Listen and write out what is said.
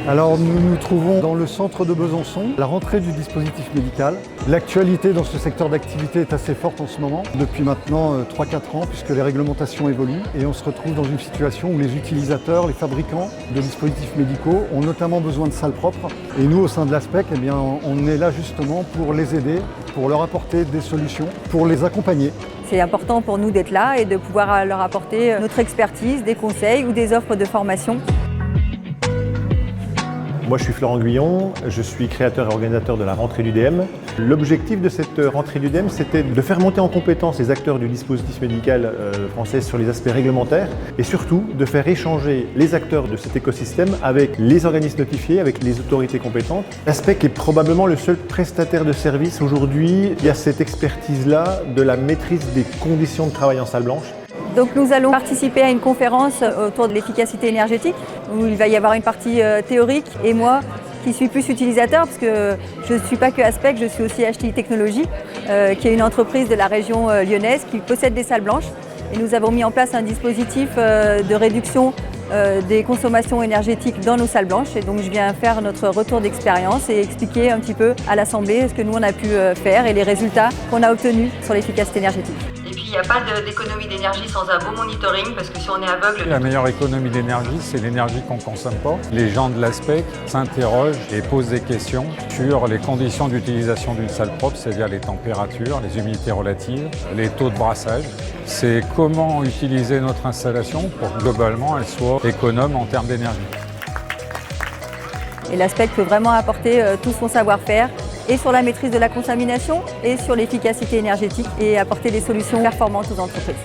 Alors nous nous trouvons dans le centre de Besançon, la rentrée du dispositif médical. L'actualité dans ce secteur d'activité est assez forte en ce moment, depuis maintenant 3-4 ans, puisque les réglementations évoluent et on se retrouve dans une situation où les utilisateurs, les fabricants de dispositifs médicaux ont notamment besoin de salles propres. Et nous, au sein de l'ASPEC, eh bien, on est là justement pour les aider, pour leur apporter des solutions, pour les accompagner. C'est important pour nous d'être là et de pouvoir leur apporter notre expertise, des conseils ou des offres de formation. Moi, je suis Florent Guyon, je suis créateur et organisateur de la rentrée d'UDM. L'objectif de cette rentrée d'UDM, c'était de faire monter en compétence les acteurs du dispositif médical français sur les aspects réglementaires et surtout de faire échanger les acteurs de cet écosystème avec les organismes notifiés, avec les autorités compétentes. L'ASPEC est probablement le seul prestataire de service aujourd'hui. Il y a cette expertise-là de la maîtrise des conditions de travail en salle blanche. Donc nous allons participer à une conférence autour de l'efficacité énergétique où il va y avoir une partie théorique et moi qui suis plus utilisateur parce que je ne suis pas que Aspect, je suis aussi HTI Technologies qui est une entreprise de la région lyonnaise qui possède des salles blanches et nous avons mis en place un dispositif de réduction des consommations énergétiques dans nos salles blanches et donc je viens faire notre retour d'expérience et expliquer un petit peu à l'Assemblée ce que nous on a pu faire et les résultats qu'on a obtenus sur l'efficacité énergétique. Il n'y a pas d'économie d'énergie sans un bon monitoring parce que si on est aveugle... La meilleure économie d'énergie, c'est l'énergie qu'on ne consomme pas. Les gens de l'ASPEC s'interrogent et posent des questions sur les conditions d'utilisation d'une salle propre, c'est-à-dire les températures, les humidités relatives, les taux de brassage. C'est comment utiliser notre installation pour que globalement elle soit économe en termes d'énergie. Et l'ASPEC peut vraiment apporter tout son savoir-faire et sur la maîtrise de la contamination et sur l'efficacité énergétique et apporter des solutions performantes aux entreprises.